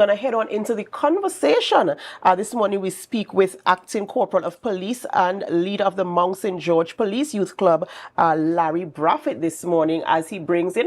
Going to head on into the conversation. This morning we speak with Acting Corporal of Police and leader of the Mount St. George Police Youth Club, Larry Braithwaite, this morning, as he brings,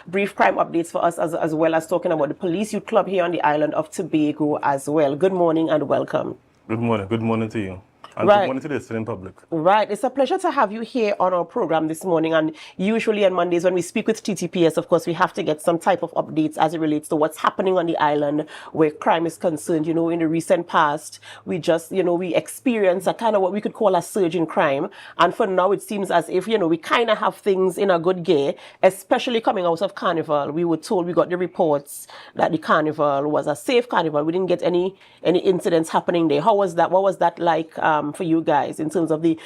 brief crime updates for us, as well as talking about the Police Youth Club here on the island of Tobago as well. Good morning and welcome. Good morning. Good morning to you. And right. Good morning to the listening public. Right. It's a pleasure to have you here on our program this morning. And usually on Mondays when we speak with TTPS, of course, we have to get some type of updates as it relates to what's happening on the island where crime is concerned. In the recent past, we just, we experienced a kind of what we could call a surge in crime. And for now, it seems as if, we kind of have things in a good gear, especially coming out of Carnival. We were told, we got the reports that the Carnival was a safe Carnival. We didn't get any incidents happening there. How was that? What was that like for you guys in terms of the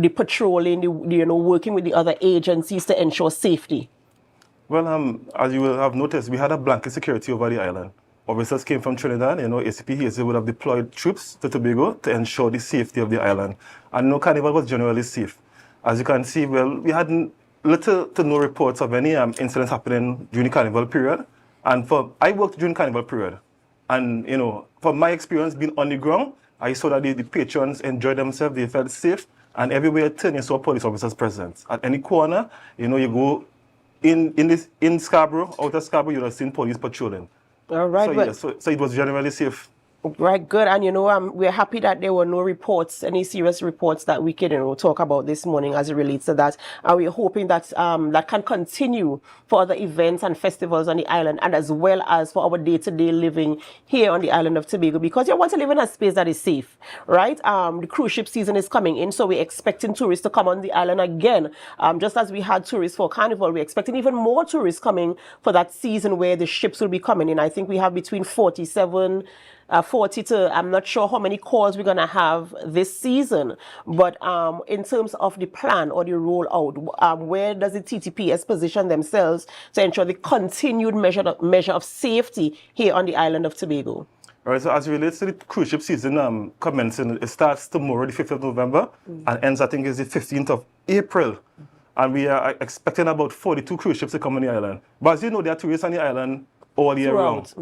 patrolling, working with the other agencies to ensure safety? Well, as you will have noticed, we had a blanket security over the island. Officers came from Trinidad, ACP Hazy would have deployed troops to Tobago to ensure the safety of the island. And Carnival was generally safe. As you can see, well, we had little to no reports of any incidents happening during the Carnival period. And I worked during Carnival period. And, from my experience being on the ground, I saw that the patrons enjoyed themselves, they felt safe, and everywhere you turn, you saw police officers present. At any corner, you go in Scarborough, outer Scarborough, you would have seen police patrolling. All right. So it was generally safe. Right, good. And, we're happy that there were no reports, any serious reports that we can, talk about this morning as it relates to that. And we're hoping that that can continue for other events and festivals on the island, and as well as for our day-to-day living here on the island of Tobago, because you want to live in a space that is safe, right? The cruise ship season is coming in, so we're expecting tourists to come on the island again. Just as we had tourists for Carnival, we're expecting even more tourists coming for that season where the ships will be coming in. I think we have between 40 to, I'm not sure how many calls we're going to have this season, but in terms of the plan or the rollout, where does the TTPS position themselves to ensure the continued measure of safety here on the island of Tobago? All right, so as it relates to the cruise ship season commencing, it starts tomorrow, the 5th of November, and ends, I think, is the 15th of April. And we are expecting about 42 cruise ships to come on the island. But as you know, there are tourists on the island all year round,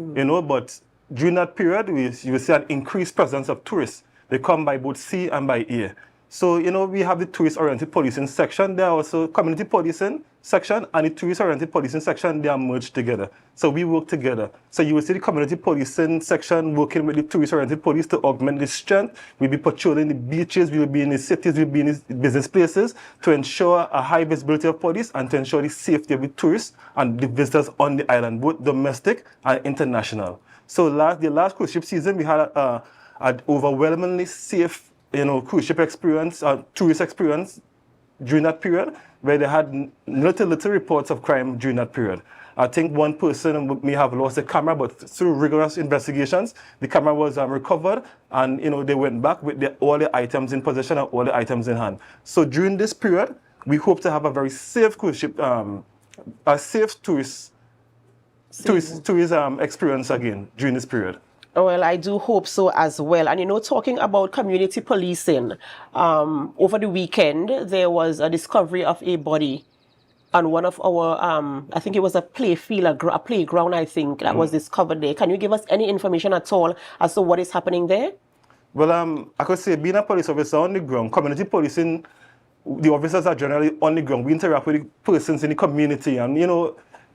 but during that period, you will see an increased presence of tourists. They come by both sea and by air. So, we have the tourist-oriented policing section. There are also community policing section and the tourist-oriented policing section. They are merged together. So we work together. So you will see the community policing section working with the tourist-oriented police to augment the strength. We'll be patrolling the beaches. We'll be in the cities. We'll be in the business places to ensure a high visibility of police and to ensure the safety of the tourists and the visitors on the island, both domestic and international. So the last cruise ship season, we had an overwhelmingly safe, cruise ship experience, tourist experience during that period, where they had little reports of crime during that period. I think one person may have lost a camera, but through rigorous investigations, the camera was recovered, and they went back with all the items in possession and all the items in hand. So during this period, we hope to have a very safe cruise ship, a safe tourism experience again during this period. Well, I do hope so as well. And, talking about community policing, over the weekend, there was a discovery of a body on one of our, I think it was a playground, I think, that was discovered there. Can you give us any information at all as to what is happening there? Well, I could say being a police officer on the ground, community policing, the officers are generally on the ground. We interact with the persons in the community and,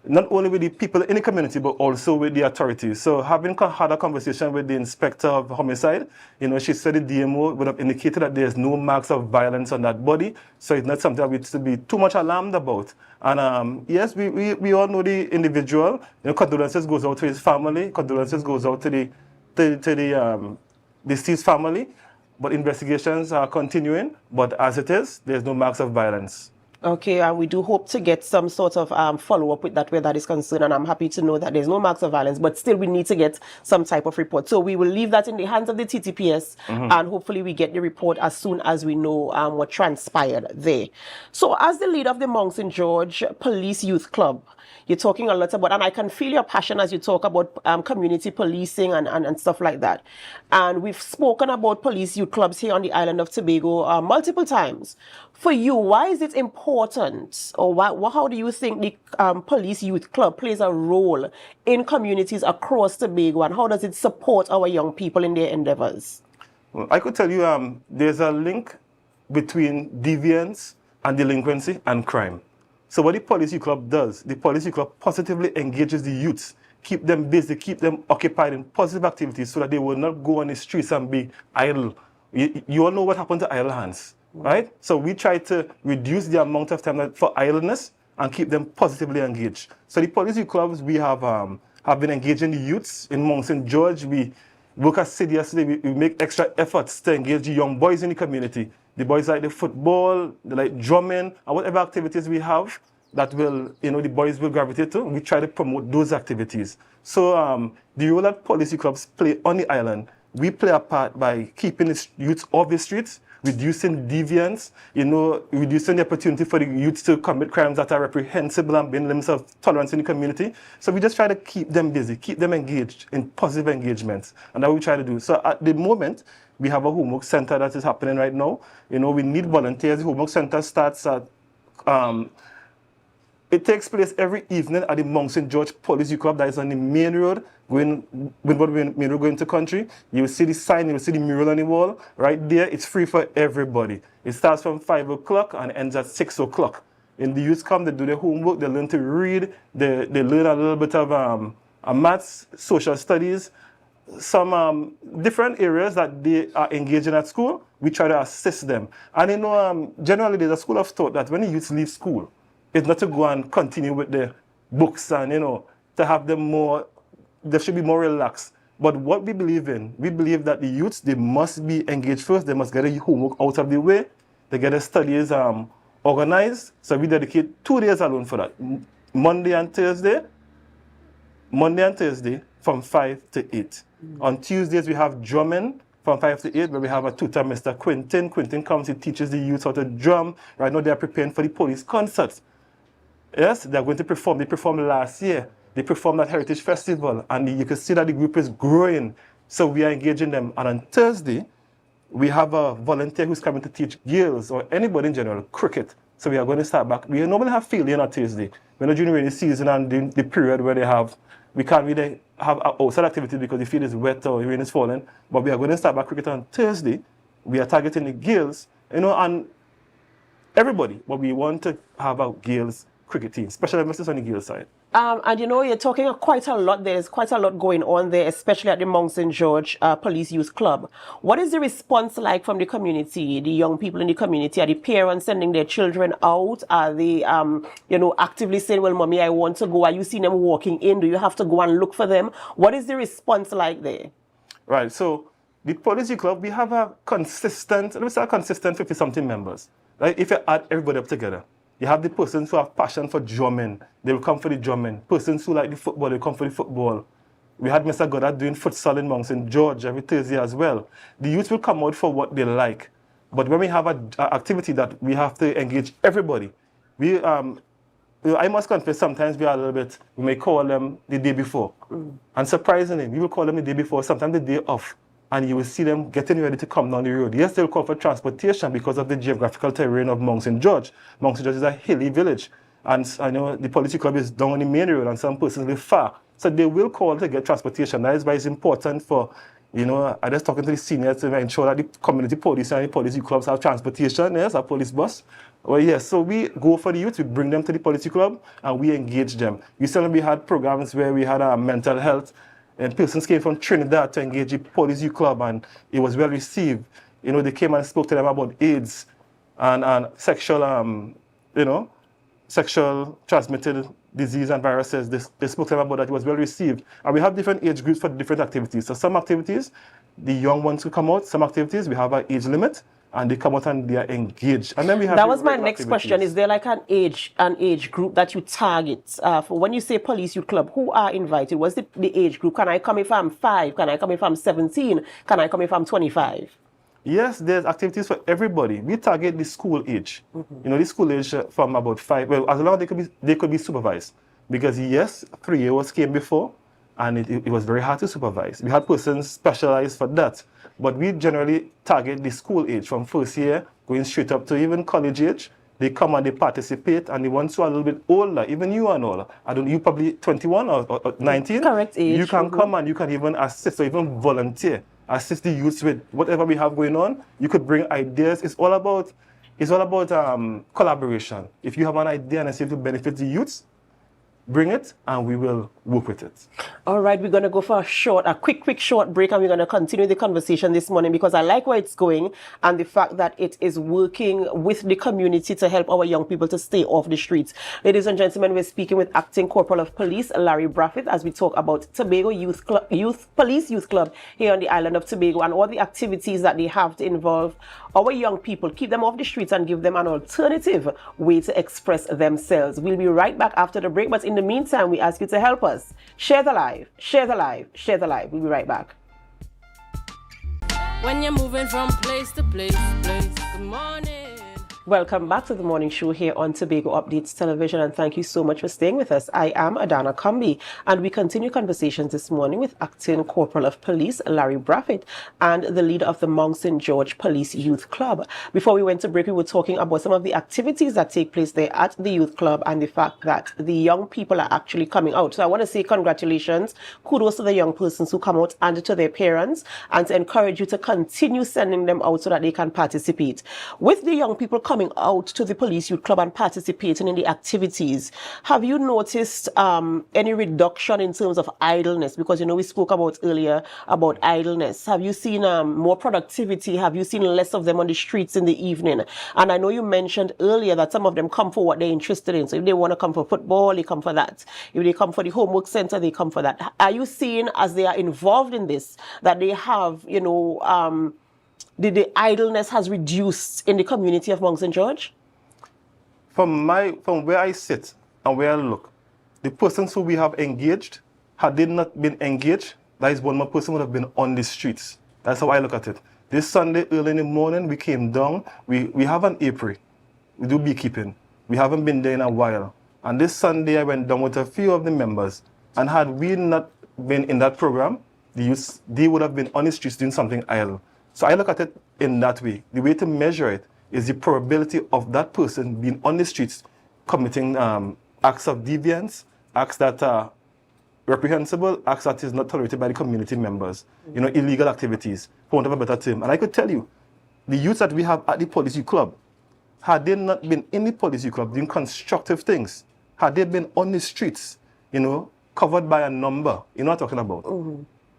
not only with the people in the community, but also with the authorities. So having had a conversation with the inspector of homicide, she said the DMO would have indicated that there's no marks of violence on that body. So it's not something that we should be too much alarmed about. And yes, we all know the individual. Condolences goes out to his family. Condolences goes out to the deceased family. But investigations are continuing. But as it is, there's no marks of violence. Okay, and we do hope to get some sort of follow-up with that where that is concerned, and I'm happy to know that there's no marks of violence, but still we need to get some type of report. So we will leave that in the hands of the TTPS, and hopefully we get the report as soon as we know what transpired there. So as the leader of the Mount St. George Police Youth Club, you're talking a lot about, and I can feel your passion as you talk about community policing and stuff like that. And we've spoken about police youth clubs here on the island of Tobago multiple times. For you, why is it important, or how do you think the Police Youth Club plays a role in communities across Tobago, and how does it support our young people in their endeavors? Well, I could tell you there's a link between deviance and delinquency and crime. So what the Police Youth Club does, the Police Youth Club positively engages the youths, keep them busy, keep them occupied in positive activities so that they will not go on the streets and be idle. You all know what happened to idle hands, right? So we try to reduce the amount of time for idleness and keep them positively engaged. So the Police Youth Clubs, we have been engaging the youths in Mount St. George. We work assiduously, we make extra efforts to engage the young boys in the community. The boys like the football, they like drumming, and whatever activities we have that will, the boys will gravitate to, we try to promote those activities. So the role that policy clubs play on the island, we play a part by keeping the youth off the streets, reducing deviance, reducing the opportunity for the youth to commit crimes that are reprehensible and being limits of tolerance in the community. So we just try to keep them busy, keep them engaged in positive engagements. And that's what we try to do. So at the moment, we have a homework center that is happening right now. We need volunteers. The homework center starts at, it takes place every evening at the Mount St. George Police Youth Club that is on the main road, main road going to country. You will see the sign, you will see the mural on the wall. Right there, it's free for everybody. It starts from 5 o'clock and ends at 6 o'clock. And the youth come, they do their homework, they learn to read, they learn a little bit of maths, social studies, some different areas that they are engaged in at school. We try to assist them. And generally there's a school of thought that when the youths leave school, it's not to go and continue with the books and, to have them more, they should be more relaxed. But what we believe in, we believe that the youths, they must be engaged first. They must get their homework out of the way. They get their studies organized. So we dedicate 2 days alone for that. Monday and Thursday from 5 to 8. On Tuesdays, we have drumming from 5 to 8, where we have a tutor, Mr. Quentin. Quentin comes, he teaches the youth how to drum. Right now, they are preparing for the police concerts. Yes, they're going to perform. They performed last year. They performed at Heritage Festival, and you can see that the group is growing. So we are engaging them. And on Thursday, we have a volunteer who's coming to teach girls or anybody in general cricket. So we are going to start back. We normally have field day on Thursday. We're not during rainy season and during the period where we can't really have outside activities because the field is wet or the rain is falling. But we are going to start back cricket on Thursday. We are targeting the girls, and everybody. But we want to have a girls cricket team, special emphasis on the girls side. And you're talking quite a lot. There's quite a lot going on there, especially at the Mount St. George Police Youth Club. What is the response like from the community, the young people in the community? Are the parents sending their children out? Are they, actively saying, well, mommy, I want to go? Are you seeing them walking in? Do you have to go and look for them? What is the response like there? Right. So the Police Youth Club, we have a consistent 50-something members. Right? If you add everybody up together, you have the persons who have passion for drumming. They will come for the drumming. Persons who like the football, they come for the football. We had Mr. Goddard doing futsal in Mount St. George every Thursday as well. The youth will come out for what they like. But when we have an activity that we have to engage everybody, I must confess, sometimes we are a little bit, we may call them the day before. And surprisingly, we will call them the day before, sometimes the day off. And you will see them getting ready to come down the road. Yes, they'll call for transportation because of the geographical terrain of Mount St. George. Mount St. George is a hilly village. And I know the police club is down on the main road and some persons live far. So they will call to get transportation. That is why it's important for, I just talking to the seniors to ensure that the community police and the police clubs have transportation. Yes, a police bus. Well, yes, so we go for the youth, we bring them to the police club and we engage them. Recently we had programs where we had mental health. And persons came from Trinidad to engage the Police Youth Club, and it was well received. They came and spoke to them about AIDS and sexual transmitted disease and viruses. They spoke to them about that. It was well received. And we have different age groups for different activities. So some activities, the young ones will come out. Some activities, we have an age limit, and they come out and they are engaged. And then we have that was my next question. Is there like an age group that you target? For when you say Police Youth Club, who are invited? What's the age group? Can I come if I'm 5? Can I come if I'm 17? Can I come if I'm 25? Yes, there's activities for everybody. We target the school age. The school age from about 5. Well, as long as they could be supervised. Because yes, 3-year-olds came before, and it was very hard to supervise. We had persons specialized for that. But we generally target the school age from first year going straight up to even college age. They come and they participate, and the ones who are a little bit older, even you and older, you probably 21 or 19. Correct age. You can come and you can even assist or even volunteer, assist the youths with whatever we have going on. You could bring ideas. It's all about collaboration. If you have an idea and it's able to benefit the youths, bring it and we will work with it. All right, we're going to go for a quick short break, and we're going to continue the conversation this morning because I like where it's going and the fact that it is working with the community to help our young people to stay off the streets. Ladies and gentlemen, we're speaking with Acting Corporal of Police Larry Braithwaite as we talk about Tobago Police Youth Club here on the island of Tobago and all the activities that they have to involve our young people, keep them off the streets and give them an alternative way to express themselves. We'll be right back after the break, but in the meantime, we ask you to help us. Share the live, share the live, share the live. We'll be right back. When you're moving from place to place, good morning. Welcome back to the morning show here on Tobago Updates Television, and thank you so much for staying with us. I am Adanna Combie, and we continue conversations this morning with Acting Corporal of Police Larry Braithwaite and the leader of the Mount St. George Police Youth Club. Before we went to break, we were talking about some of the activities that take place there at the youth club and the fact that the young people are actually coming out. So I want to say congratulations, kudos to the young persons who come out and to their parents, and to encourage you to continue sending them out so that they can participate. With the young people coming out to the police youth club and participating in the activities, have you noticed any reduction in terms of idleness? Because we spoke about earlier about idleness. Have you seen more productivity? Have you seen less of them on the streets in the evening? And I know you mentioned earlier that some of them come for what they're interested in. So if they want to come for football, they come for that. If they come for the homework center, they come for that. Are you seeing, as they are involved in this, that they have the idleness has reduced in the community of Mount St. George? From where I sit and where I look, the persons who we have engaged, had they not been engaged, that is one more person would have been on the streets. That's how I look at it. This Sunday, early in the morning, we came down. We have an apiary. We do beekeeping. We haven't been there in a while. And this Sunday, I went down with a few of the members. And had we not been in that program, the youth, they would have been on the streets doing something idle. So I look at it in that way. The way to measure it is the probability of that person being on the streets committing acts of deviance, acts that are reprehensible, acts that is not tolerated by the community members, illegal activities, for want of a better term. And I could tell you, the youths that we have at the policy club, had they not been in the policy club doing constructive things, had they been on the streets, covered by a number, you know what I'm talking about,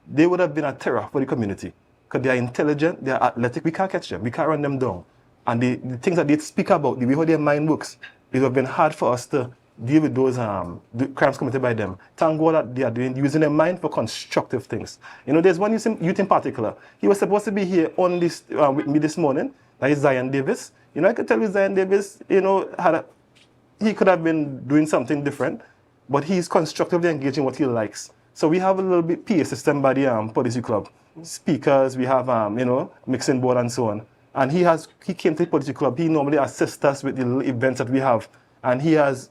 they would have been a terror for the community. Because they are intelligent, they are athletic, we can't catch them, we can't run them down. And the things that they speak about, the way how their mind works, it would have been hard for us to deal with those crimes committed by them. Thank God that they are using their mind for constructive things. There's one youth in particular. He was supposed to be here on this with me this morning. That is Zion Davis. I could tell you Zion Davis, he could have been doing something different, but he's constructively engaging what he likes. So we have a little bit PA system by the policy club. Speakers, we have mixing board and so on. And he came to the policy club. He normally assists us with the little events that we have. And he has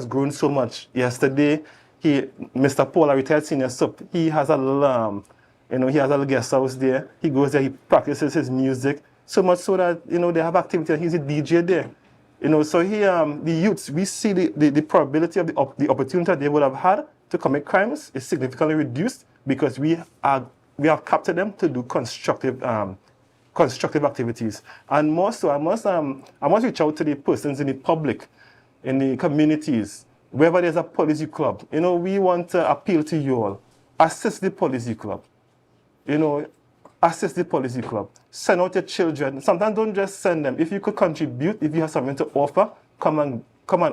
grown so much. Yesterday, Mr. Paul, a retired senior sup, he has a little he has a little guest house there. He goes there, he practices his music. So much so that, they have activity and he's a DJ there. So the youths, we see the probability of the opportunity they would have had to commit crimes is significantly reduced because we have captured them to do constructive activities. And more so, I must reach out to the persons in the public, in the communities, wherever there's a policy club. We want to appeal to you all. Assist the policy club. Assist the policy club. Send out your children. Sometimes don't just send them. If you could contribute, if you have something to offer, come and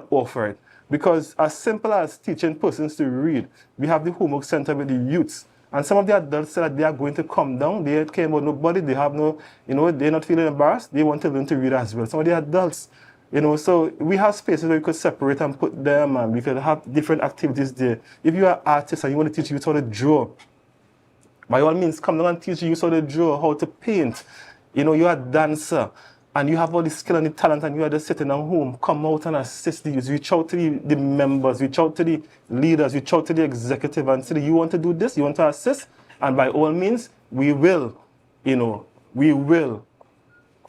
offer it. Because as simple as teaching persons to read, we have the homework center with the youths. And some of the adults say that they are going to come down. They care about nobody. They have no, they're not feeling embarrassed. They want to learn to read as well. Some of the adults, so we have spaces where we could separate and put them, and we could have different activities there. If you are an artist and you want to teach youth how to draw, by all means, come down and teach you how to draw, how to paint. You're a dancer, and you have all the skill and the talent, and you are just sitting at home. Come out and assist the youth. Reach out to the members, reach out to the leaders, reach out to the executive, and say, you want to do this, you want to assist, and by all means, we will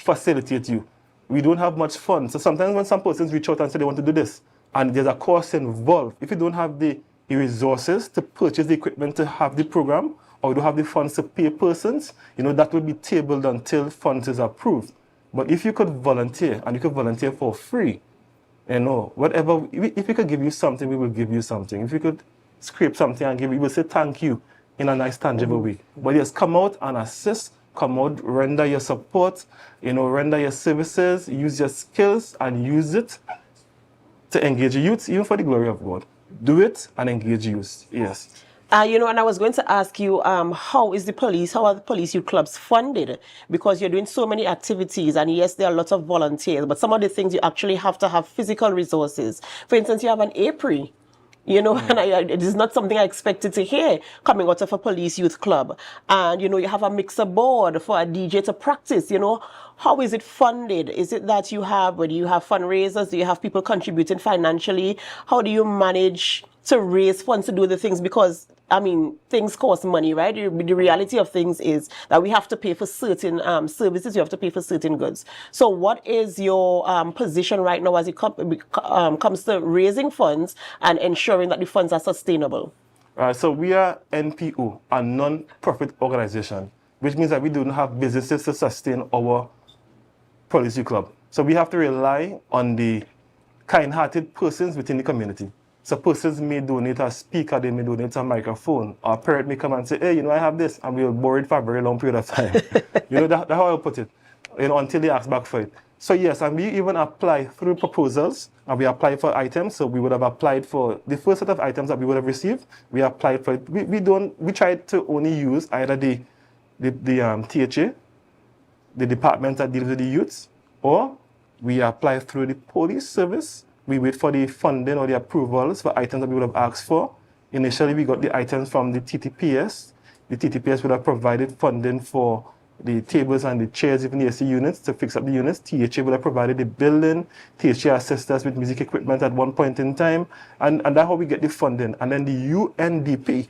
facilitate you. we don't have much funds. So sometimes when some persons reach out and say they want to do this, and there's a cost involved, if you don't have the resources to purchase the equipment to have the program, or you don't have the funds to pay persons, that will be tabled until funds is approved. But if you could volunteer, and you could volunteer for free, whatever, if we could give you something, we will give you something. If we could scrape something and give you, we will say thank you in a nice, tangible way. But yes, come out and assist, come out, render your support, render your services, use your skills and use it to engage youth, even for the glory of God. Do it and engage youth, yes. And I was going to ask you, how are the police youth clubs funded? Because you're doing so many activities, and yes, there are lots of volunteers, but some of the things you actually have to have physical resources. For instance, you have an APRI, and it is not something I expected to hear coming out of a police youth club. And, you have a mixer board for a DJ to practice, How is it funded? Is it that do you have fundraisers? Do you have people contributing financially? How do you manage to raise funds to do the things? Because, things cost money, right? The reality of things is that we have to pay for certain services, you have to pay for certain goods. So what is your position right now as it comes to raising funds and ensuring that the funds are sustainable? So we are NPO, a non-profit organization, which means that we don't have businesses to sustain our policy club. So we have to rely on the kind-hearted persons within the community. So persons may donate a speaker, they may donate a microphone. Or a parent may come and say, hey, I have this, and we'll borrow it for a very long period of time. That's how I'll put it, until they ask back for it. So yes, and we even apply through proposals, and we apply for items. So we would have applied for the first set of items that we would have received. We applied for it. We tried to only use either the THA, the department that deals with the youths, or we apply through the police service. We wait for the funding or the approvals for items that we would have asked for. Initially, we got the items from the TTPS. The TTPS would have provided funding for the tables and the chairs, even the AC units, to fix up the units. THA would have provided the building. THA assist us with music equipment at one point in time. And that's how we get the funding. And then the UNDP,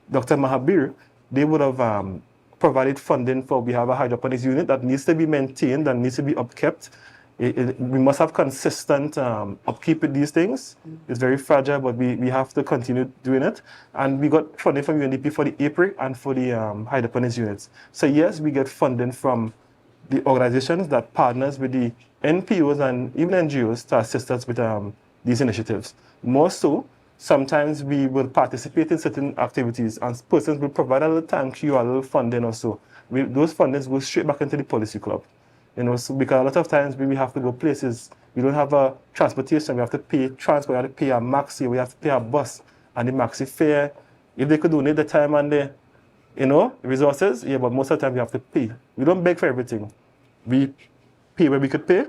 Dr. Mahabir, they would have provided funding for, we have a hydroponics unit that needs to be maintained and needs to be upkept. We must have consistent upkeep with these things. It's very fragile, but we have to continue doing it. And we got funding from UNDP for the APRI and for the hydroponics units. So yes, we get funding from the organizations that partners with the NPOs and even NGOs to assist us with these initiatives. More so, sometimes we will participate in certain activities and persons will provide a little thank you, a little funding or so. Those fundings go straight back into the policy club. So because a lot of times we have to go places, we don't have a transportation, we have to pay transport, we have to pay a maxi, we have to pay a bus and the maxi fare. If they could donate the time and the resources, yeah, but most of the time we have to pay. We don't beg for everything. We pay where we could pay,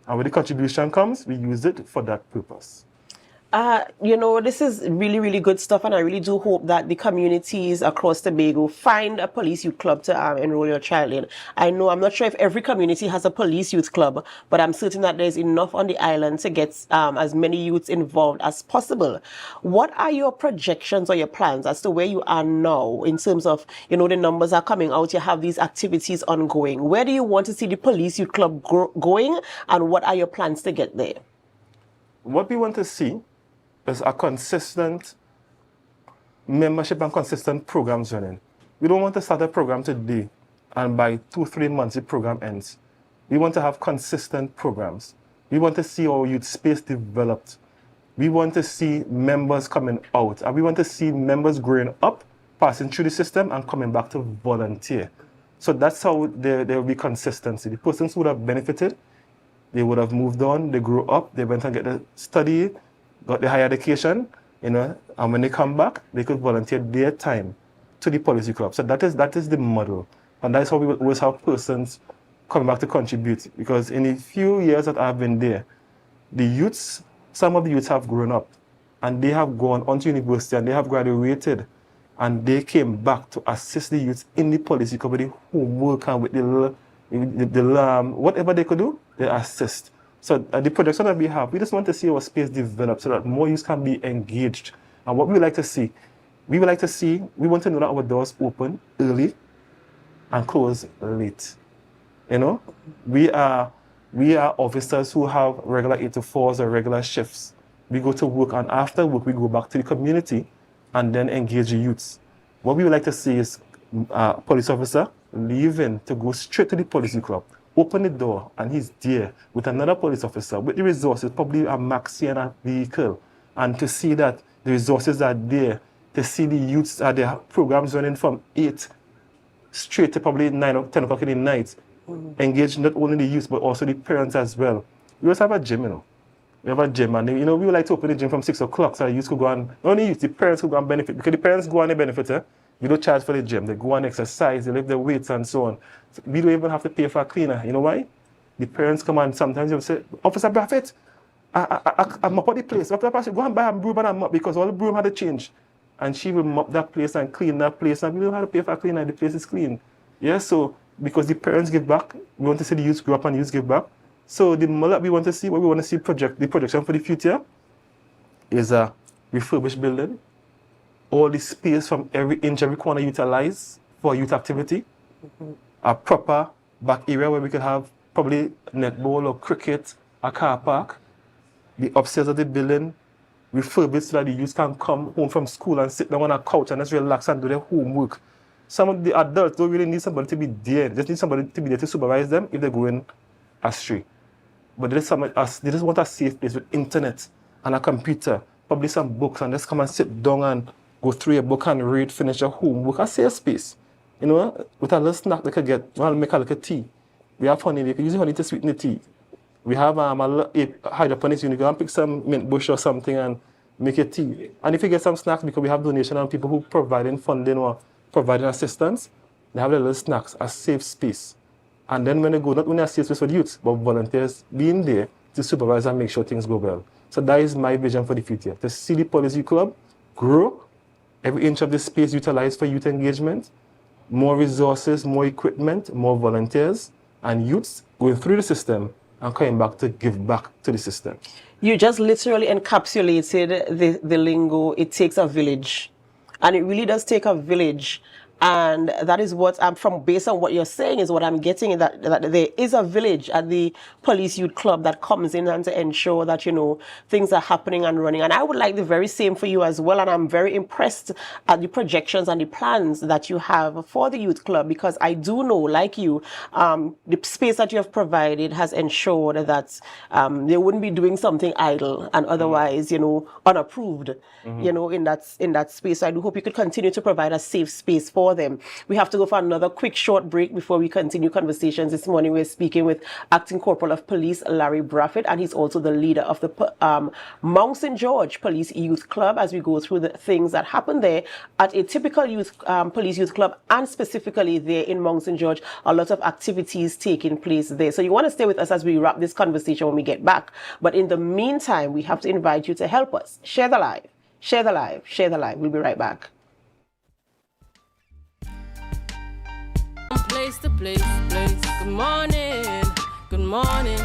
and when the contribution comes, we use it for that purpose. This is really, really good stuff, and I really do hope that the communities across Tobago find a police youth club to enroll your child in. I'm not sure if every community has a police youth club, but I'm certain that there's enough on the island to get as many youths involved as possible. What are your projections or your plans as to where you are now in terms of, the numbers are coming out, you have these activities ongoing. Where do you want to see the police youth club going, and what are your plans to get there? What we want to see is a consistent membership and consistent programs running. We don't want to start a program today and by 2-3 months the program ends. We want to have consistent programs. We want to see our youth space developed. We want to see members coming out, and we want to see members growing up, passing through the system and coming back to volunteer. So that's how there will be consistency. The persons who would have benefited, they would have moved on, they grew up, they went and get the study, got the higher education, and when they come back, they could volunteer their time to the policy club. So that is the model. And that's how we will always have persons coming back to contribute. Because in a few years that I've been there, some of the youths have grown up, and they have gone on to university, and they have graduated, and they came back to assist the youths in the policy club with the homework and with the whatever they could do, they assist. So the projection that we have, we just want to see our space develop so that more youth can be engaged. And what we would like to see, we want to know that our doors open early and close late. We are We are officers who have regular 8 to 4s or regular shifts. We go to work, and after work, we go back to the community and then engage the youths. What we would like to see is a police officer leaving to go straight to the police club, open the door, and he's there with another police officer with the resources, probably a maxi and a vehicle, and to see that the resources are there, to see the youths, their programs running from 8 straight to probably 9 or 10 o'clock in the night, engage not only the youth but also the parents as well. We also have a gym, We have a gym, and we would like to open the gym from 6 o'clock so the youth could go and, not only youth, the parents could go and benefit, because the parents go and they benefit, We don't charge for the gym. They go and exercise, they lift their weights and so on. So we don't even have to pay for a cleaner. You know why? The parents come and sometimes they'll say, Officer Braithwaite, I mop up the place. After that, go and buy a broom and a mop because all the broom had to change. And she will mop that place and clean that place, and we don't have to pay for a cleaner, the place is clean. Yeah, so because the parents give back, we want to see the youth grow up and youth give back. So the model that we want to see, what we want to see the projection for the future is a refurbished building. All the space from every inch, every corner utilized for youth activity. A proper back area where we could have probably netball or cricket, a car park. The upstairs of the building refurbished so that the youth can come home from school and sit down on a couch and just relax and do their homework. Some of the adults don't really need somebody to be there. They just need somebody to be there to supervise them if they're going astray. But they just want a safe place with internet and a computer, probably some books, and just come and sit down and go through a book and read, finish your homework, a safe space. With a little snack they could get, make a little tea. We have honey, they can use honey to sweeten the tea. We have a little hydroponics unit, you can pick some mint bush or something and make a tea. And if you get some snacks, because we have donation and people who providing funding or providing assistance, they have their little snacks, a safe space. And then when they go, not only a safe space for the youth, but volunteers being there to supervise and make sure things go well. So that is my vision for the future, to see the policy club grow, every inch of the space utilized for youth engagement, more resources, more equipment, more volunteers, and youths going through the system and coming back to give back to the system. You just literally encapsulated the lingo, it takes a village. And it really does take a village. And that is what I'm from, based on what you're saying, is what I'm getting, that there is a village at the police youth club that comes in and to ensure that, things are happening and running. And I would like the very same for you as well. And I'm very impressed at the projections and the plans that you have for the youth club, because I do know, like you, the space that you have provided has ensured that they wouldn't be doing something idle and otherwise, unapproved, in that space. So I do hope you could continue to provide a safe space for them. We have to go for another quick short break before we continue conversations. This morning we're speaking with Acting Corporal of Police Larry Braithwaite, and he's also the leader of the Mount St. George Police Youth Club, as we go through the things that happen there at a typical police youth club, and specifically there in Mount St. George, a lot of activities taking place there. So you want to stay with us as we wrap this conversation when we get back. But in the meantime, we have to invite you to help us. Share the live. Share the live. Share the live. We'll be right back. Place to place. Good morning. Good morning.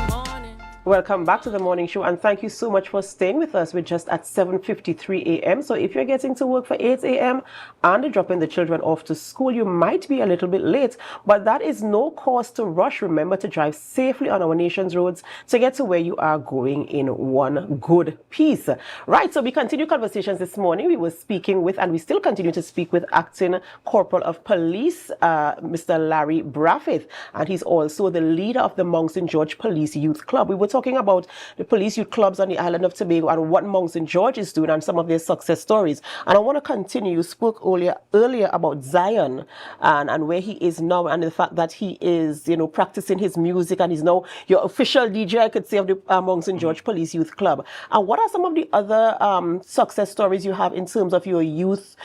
Welcome back to the morning show, and thank you so much for staying with us. We're just at 7:53 a.m. So if you're getting to work for 8 a.m. and dropping the children off to school, you might be a little bit late, but that is no cause to rush. Remember to drive safely on our nation's roads to get to where you are going in one good piece. Right, so we continue conversations this morning. We were speaking with, and we still continue to speak with, Acting Corporal of Police, Mr. Larry Braithwaite, and he's also the leader of the Mount St. George Police Youth Club. We were talking about the police youth clubs on the island of Tobago and what Mount St. George is doing and some of their success stories. And I want to continue. You spoke earlier about Zion and where he is now, and the fact that he is, practicing his music, and he's now your official DJ, I could say, of the Mount St. George Police Youth Club. And what are some of the other success stories you have in terms of your youth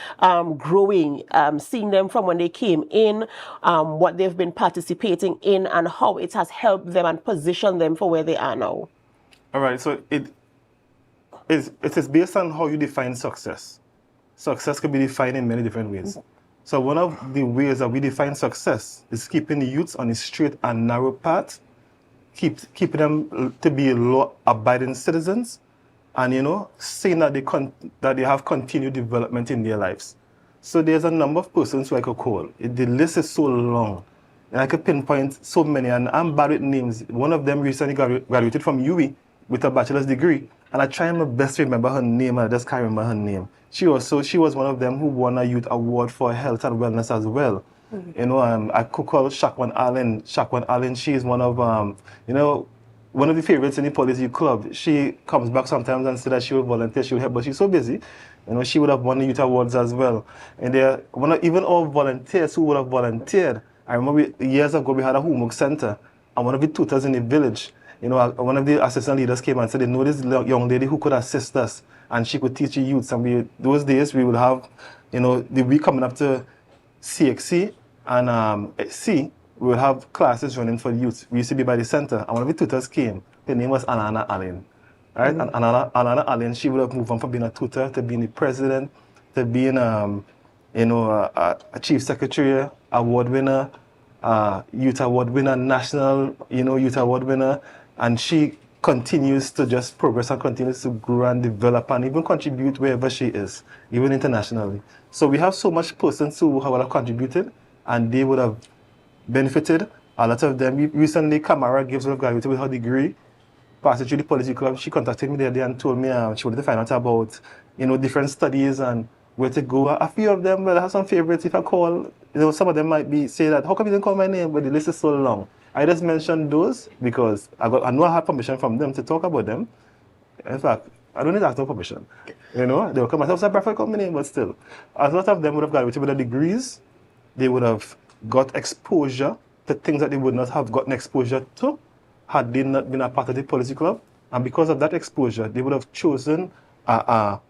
growing, seeing them from when they came in, what they've been participating in, and how it has helped them and positioned them for where they are now? All right, so it is based on how you define success. Success can be defined in many different ways. So one of the ways that we define success is keeping the youths on a straight and narrow path, keeping them to be law-abiding citizens, and saying that they have continued development in their lives. So there's a number of persons who I could call. The list is so long. And I could pinpoint so many, and I'm bad with names. One of them recently graduated from UWI with a bachelor's degree, and I try my best to remember her name, and I just can't remember her name. She was one of them who won a youth award for health and wellness as well. You know, I could call Shakwan Allen. Shakwan Allen, she is one of, you know, one of the favorites in the police youth club. She comes back sometimes and says that she will volunteer, she will help, but she's so busy. You know, she would have won the youth awards as well. And there, even all volunteers who would have volunteered. I remember years ago we had a homework center, and one of the tutors in the village, you know, one of the assistant leaders came and said they know this young lady who could assist us, and she could teach the youths. And those days we would have, you know, the week coming up to CXC and C, we would have classes running for youth. We used to be by the center, and one of the tutors came. Her name was Adanna Allen. Right? And Adanna Allen, she would have moved on from being a tutor to being the president, to being, you know, a chief secretary, award winner, youth award winner, national, you know, youth award winner, and she continues to just progress and continues to grow and develop and even contribute wherever she is, even internationally. So we have so much persons who would have contributed, and they would have benefited. A lot of them. Recently, Kamara gives her graduated with her degree, passed through the policy club. She contacted me the other day and told me she wanted to find out about, you know, different studies and where to go. A few of them, well, I have some favorites. If I call, you know, some of them might say that, how come you didn't call my name? But the list is so long. I just mentioned those because I know I had permission from them to talk about them. In fact, I don't need to ask no permission. You know, they will come and say, "What's that call my name?" But still, a lot of them would have graduated with their degrees. They would have got exposure to things that they would not have gotten exposure to had they not been a part of the policy club. And because of that exposure, they would have chosen Zion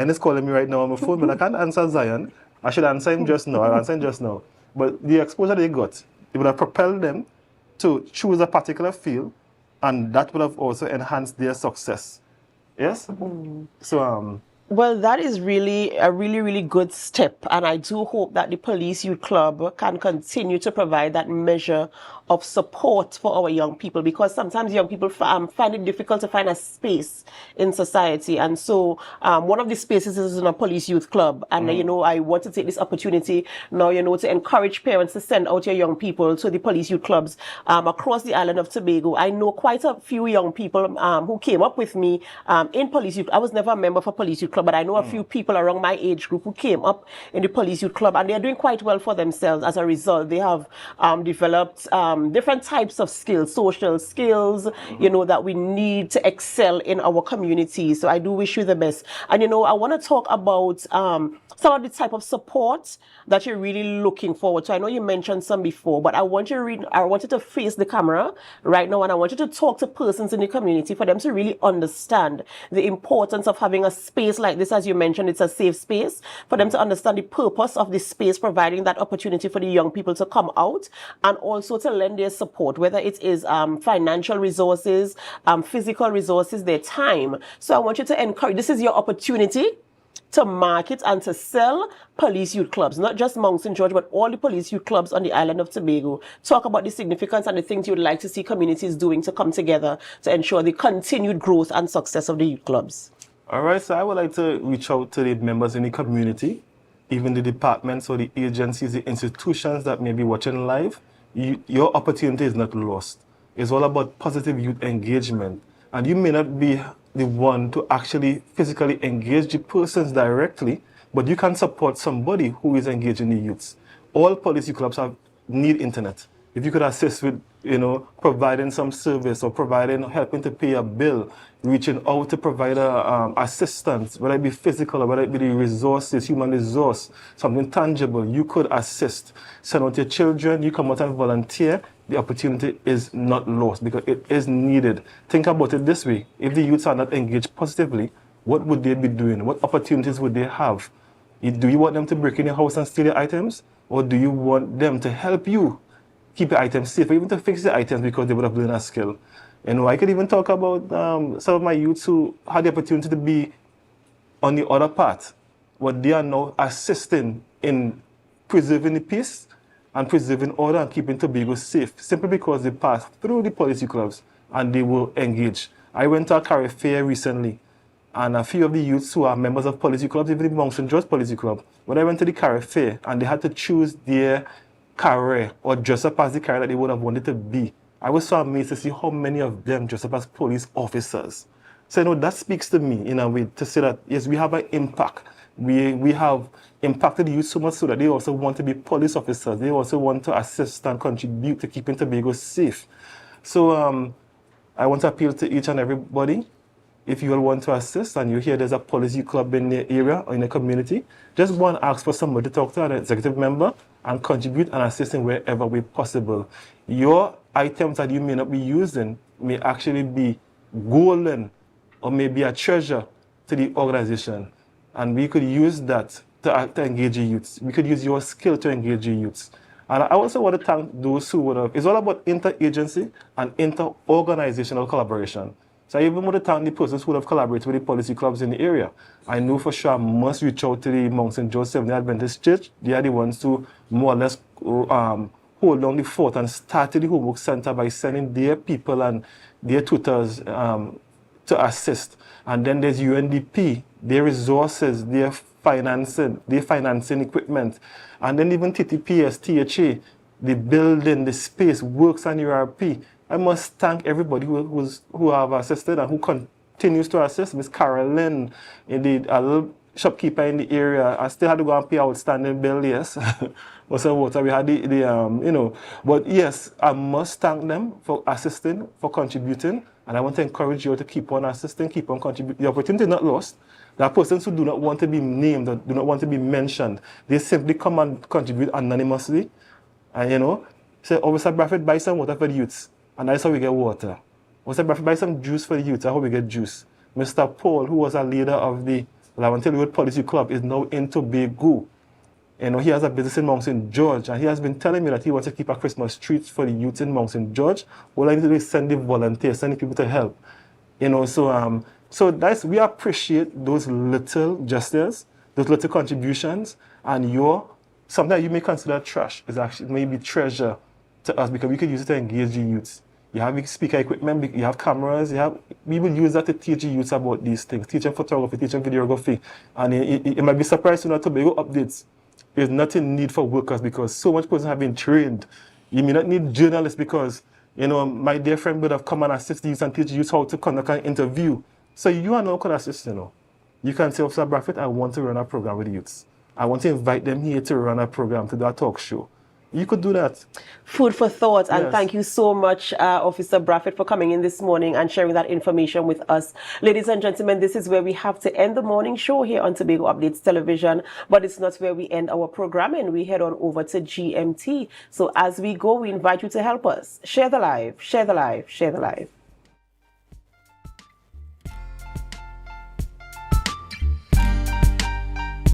is calling me right now on my phone, but I can't answer Zion. I should answer him just now. I'll answer him just now. But the exposure they got, it would have propelled them to choose a particular field, and that would have also enhanced their success. Yes? So, well, that is really a really good step, and I do hope that the Police Youth Club can continue to provide that measure of support for our young people, because sometimes young people find it difficult to find a space in society. And so one of the spaces is in a Police Youth Club, and you know, I want to take this opportunity now, you know, to encourage parents to send out your young people to the Police Youth Clubs across the island of Tobago. I know quite a few young people who came up with me in Police Youth. I was never a member of a Police Youth Club, but I know a few people around my age group who came up in the Police Youth Club, and they are doing quite well for themselves. As a result, they have developed different types of skills, social skills, you know, that we need to excel in our community. So I do wish you the best. And, you know, I want to talk about some of the type of support that you're really looking forward to. I know you mentioned some before, but I want you to face the camera right now, and I want you to talk to persons in the community for them to really understand the importance of having a space like this. As you mentioned, it's a safe space for them to understand the purpose of this space, providing that opportunity for the young people to come out and also to lend their support, whether it is financial resources, physical resources, their time. So I want you to encourage, this is your opportunity to market and to sell police youth clubs, not just Mount St. George, but all the police youth clubs on the island of Tobago. Talk about the significance and the things you would like to see communities doing to come together to ensure the continued growth and success of the youth clubs. all right, so I would like to reach out to the members in the community, even the departments or the agencies, the institutions that may be watching live. Your opportunity is not lost. It's all about positive youth engagement. And you may not be the one to actually physically engage the persons directly, but you can support somebody who is engaging the youths. All policy clubs need internet. If you could assist with, you know, providing some service or helping to pay a bill, reaching out to provide assistance, whether it be physical or whether it be the resources, human resource, something tangible, you could assist. Send out your children, you come out and volunteer. The opportunity is not lost because it is needed. Think about it this way. If the youths are not engaged positively, what would they be doing? What opportunities would they have? Do you want them to break in your house and steal your items? Or do you want them to help you keep your items safe, or even to fix the items because they would have learned a skill? You know, I could even talk about some of my youths who had the opportunity to be on the other part, but they are now assisting in preserving the peace and preserving order and keeping Tobago safe, simply because they passed through the policy clubs and they will engage. I went to a career fair recently, and a few of the youths who are members of policy clubs, even the Mount St. George Policy Club, when I went to the career fair and they had to choose their career or dress up as the career that they would have wanted to be. I was so amazed to see how many of them dress up as police officers. So, that speaks to me in a way to say that, yes, we have an impact. We have impacted the youth so much so that they also want to be police officers. They also want to assist and contribute to keeping Tobago safe. So I want to appeal to each and everybody. If you all want to assist and you hear there's a policy club in the area or in the community, just go and ask for somebody to talk to, an executive member, and contribute and assist in wherever way possible. Your items that you may not be using may actually be golden or maybe a treasure to the organization. And we could use that to engage the youths. We could use your skill to engage the youths. And I also want to thank those who would have, it's all about interagency and inter-organizational collaboration. So I even want to thank the persons who would have collaborated with the policy clubs in the area. I know for sure I must reach out to the Mount St. Joseph Seventh-day Adventist Church. They are the ones who more or less hold down the fort and started the homework center by sending their people and their tutors to assist. And then there's UNDP, their resources, their financing equipment. And then even TTPS, THA, the building, the space, works on URP. I must thank everybody who have assisted and who continues to assist. Miss Carolyn, indeed, a little shopkeeper in the area. I still had to go and pay outstanding bill, yes. Was some water. We had but yes, I must thank them for assisting, for contributing. And I want to encourage you to keep on assisting, keep on contributing. The opportunity is not lost. There are persons who do not want to be named, or do not want to be mentioned. They simply come and contribute anonymously. And say, Officer Braithwaite, buy some water for the youths. And that's how we get water. Officer Braithwaite, buy some juice for the youths. That's how we get juice. Mr. Paul, who was a leader of the Laventille Policy Club, is now in Tobago. He has a business in Mount St. George, and he has been telling me that he wants to keep a Christmas treat for the youth in Mount St. George. All I need to do is send the volunteers, send the people to help. So we appreciate those little gestures, those little contributions, and something that you may consider trash is actually maybe treasure to us because we could use it to engage the youths. You have speaker equipment, you have cameras, we will use that to teach the youths about these things, teach them photography, teach them videography. And it might be surprised to know Tobago updates. There's nothing need for workers because so much persons have been trained. You may not need journalists because, my dear friend would have come and assist the youth and teach the youth how to conduct an interview. So you and I could assist, You can say, Officer Braithwaite, I want to run a program with the youths. I want to invite them here to run a program, to do a talk show. You could do that. Food for thought. And yes. Thank you so much, Officer Braithwaite, for coming in this morning and sharing that information with us. Ladies and gentlemen, this is where we have to end the morning show here on Tobago Updates Television. But it's not where we end our programming. We head on over to GMT. So as we go, we invite you to help us. Share the live, share the live, share the live.